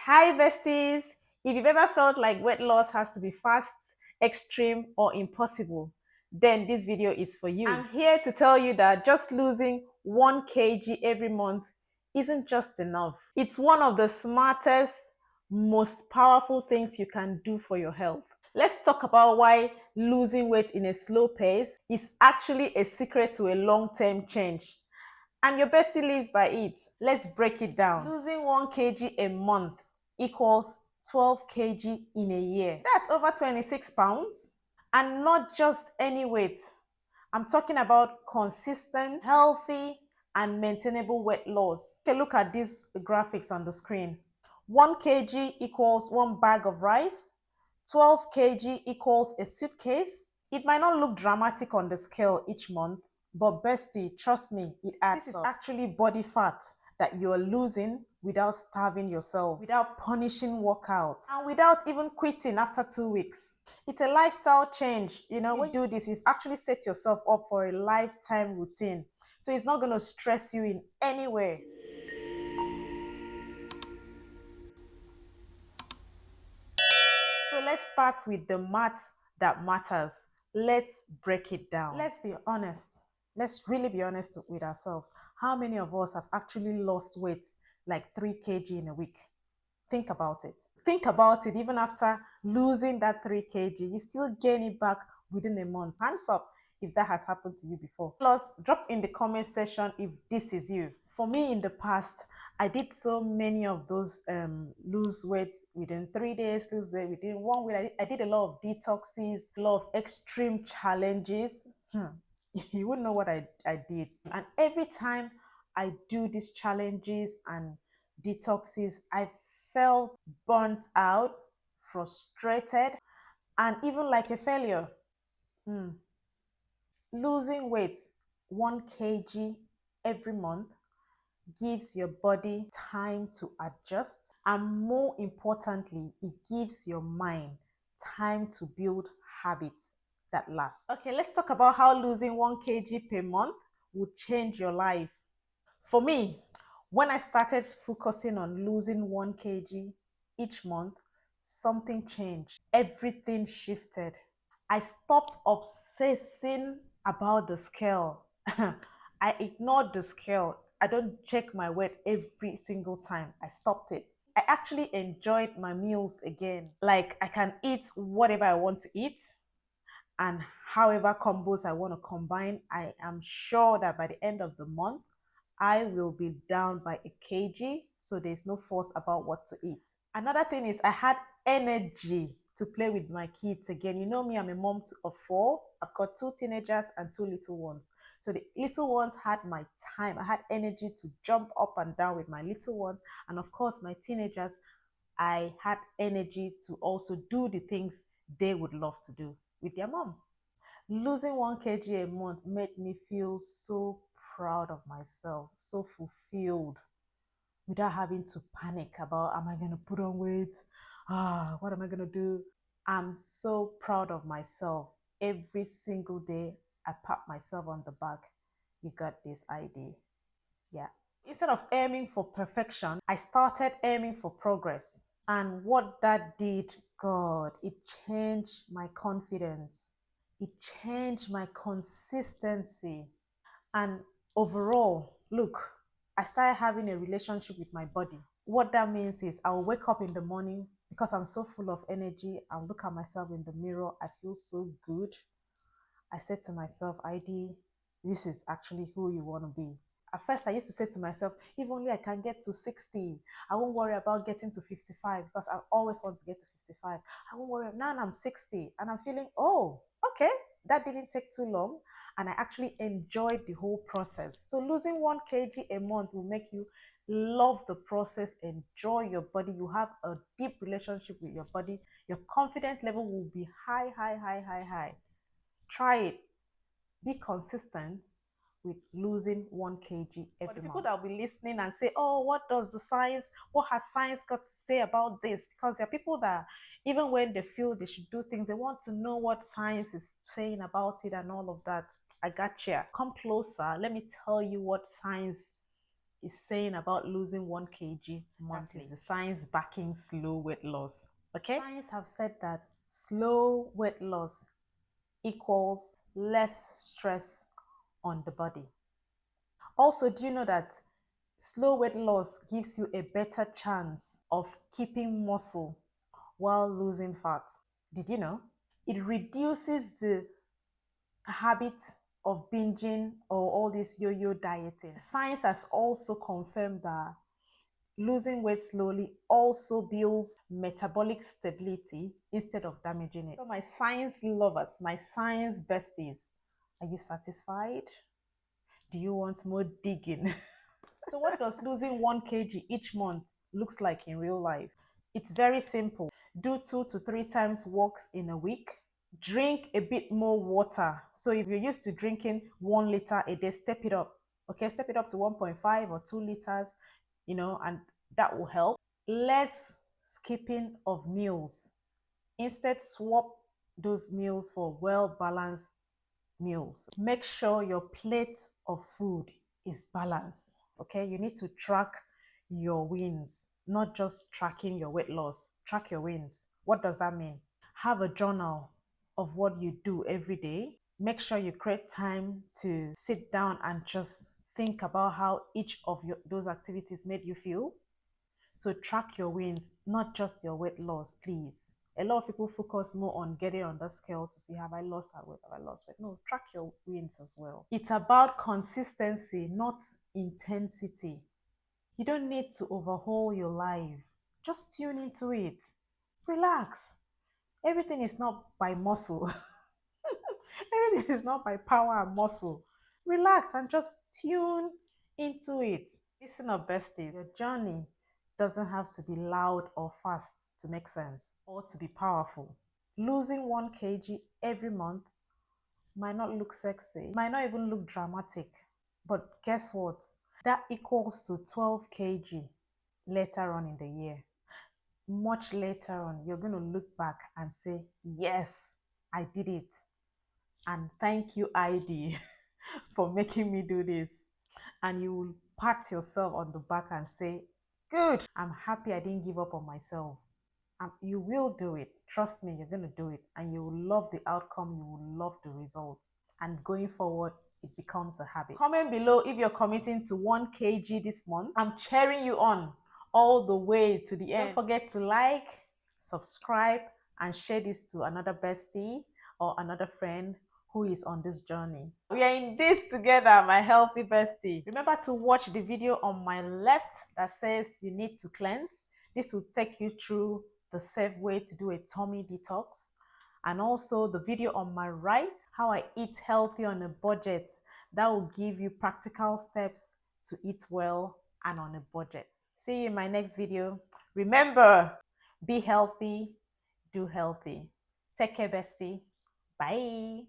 Hi, besties. If you've ever felt like weight loss has to be fast, extreme, or impossible, then this video is for you. I'm here to tell you that just losing 1 kg every month isn't just enough. It's one of the smartest, most powerful things you can do for your health. Let's talk about why losing weight in a slow pace is actually a secret to a long-term change. And your bestie lives by it. Let's break it down. Losing 1 kg a month equals 12 kg in a year. That's over 26 pounds. And not just any weight. I'm talking about consistent, healthy, and maintainable weight loss. Take a look at these graphics on the screen. 1 kg equals one bag of rice. 12 kg equals a suitcase. It might not look dramatic on the scale each month, but bestie, trust me, it adds up. This is actually body fat that you're losing without starving yourself, without punishing workouts, and without even quitting after 2 weeks. It's a lifestyle change. When you do this, you've actually set yourself up for a lifetime routine. So it's not going to stress you in any way. So let's start with the math that matters. Let's break it down. Let's be honest. Let's really be honest with ourselves. How many of us have actually lost weight like 3 kg in a week? Think about it. Think about it. Even after losing that 3 kg, you still gain it back within a month. Hands up if that has happened to you before. Plus, drop in the comment section if this is you. For me in the past, I did so many of those lose weight within 3 days, lose weight within 1 week. I did a lot of detoxes, a lot of extreme challenges. You wouldn't know what I did. And every time I do these challenges and detoxes, I felt burnt out, frustrated, and even like a failure. Losing weight 1 kg every month gives your body time to adjust, and more importantly, it gives your mind time to build habits that last. Okay, let's talk about how losing 1 kg per month will change your life. For me, when I started focusing on losing 1 kg each month, something changed. Everything shifted. I stopped obsessing about the scale. I ignored the scale. I don't check my weight every single time. I stopped it. I actually enjoyed my meals again. Like, I can eat whatever I want to eat and however combos I want to combine. I am sure that by the end of the month, I will be down by a kg, so there's no force about what to eat. Another thing is I had energy to play with my kids again. You know me, I'm a mom of 4. I've got 2 teenagers and 2 little ones. So the little ones had my time. I had energy to jump up and down with my little ones. And of course, my teenagers, I had energy to also do the things they would love to do with their mom. Losing 1 kg a month made me feel so proud of myself, so fulfilled, without having to panic about, am I going to put on weight? What am I going to do? I'm so proud of myself. Every single day, I pat myself on the back. You got this idea. Yeah. Instead of aiming for perfection, I started aiming for progress. And what that did, God, it changed my confidence. It changed my consistency. And overall, look, I started having a relationship with my body. What that means is I'll wake up in the morning because I'm so full of energy. I'll look at myself in the mirror. I feel so good. I said to myself, ID, this is actually who you want to be. At first, I used to say to myself, if only I can get to 60, I won't worry about getting to 55 because I always want to get to 55. I won't worry. Now I'm 60 and I'm feeling, oh, okay, that didn't take too long. And I actually enjoyed the whole process. So losing 1 kg a month will make you love the process, enjoy your body. You have a deep relationship with your body. Your confidence level will be high, high, high, high, high. Try it. Be consistent with losing 1 kg every month. For the people that will be listening and say, oh, what has science got to say about this? Because there are people that, even when they feel they should do things, they want to know what science is saying about it and all of that. I got you. Come closer. Let me tell you what science is saying about losing 1 kg monthly. That is the science backing slow weight loss. Okay? Science have said that slow weight loss equals less stress on the body. Also, do you know that slow weight loss gives you a better chance of keeping muscle while losing fat? Did you know? It reduces the habit of binging or all this yo-yo dieting. Science has also confirmed that losing weight slowly also builds metabolic stability instead of damaging it. So my science lovers, my science besties, are you satisfied? Do you want more digging? So what does losing 1 kg each month looks like in real life? It's very simple. Do 2 to 3 times walks in a week. Drink a bit more water. So if you're used to drinking 1 liter a day, step it up. Okay, step it up to 1.5 or 2 liters, and that will help. Less skipping of meals. Instead, swap those meals for well-balanced meals. Make sure your plate of food is balanced. Okay, you need to track your wins, not just tracking your weight loss. Track your wins. What does that mean? Have a journal of what you do every day. Make sure you create time to sit down and just think about how each of those activities made you feel. So track your wins, not just your weight loss, please. A lot of people focus more on getting on the scale to see, have I lost weight, have I lost weight? No, track your wins as well. It's about consistency, not intensity. You don't need to overhaul your life. Just tune into it. Relax. Everything is not by muscle. Everything is not by power and muscle. Relax and just tune into it. Listen up, besties. Your journey doesn't have to be loud or fast to make sense or to be powerful. Losing 1 kg every month might not look sexy, might not even look dramatic, but guess what? That equals to 12 kg later on in the year. Much later on, you're going to look back and say, yes, I did it. And thank you, ID, for making me do this. And you will pat yourself on the back and say, good, I'm happy I didn't give up on myself. You will do it. Trust me, you're going to do it. And you will love the outcome. You will love the results. And going forward, it becomes a habit. Comment below if you're committing to 1 kg this month. I'm cheering you on all the way to the end. Don't forget to like, subscribe, and share this to another bestie or another friend who is on this journey. We are in this together, my healthy bestie. Remember to watch the video on my left that says you need to cleanse. This will take you through the safe way to do a tummy detox. And also the video on my right, how I eat healthy on a budget. That will give you practical steps to eat well and on a budget. See you in my next video. Remember, be healthy, do healthy. Take care, bestie. Bye.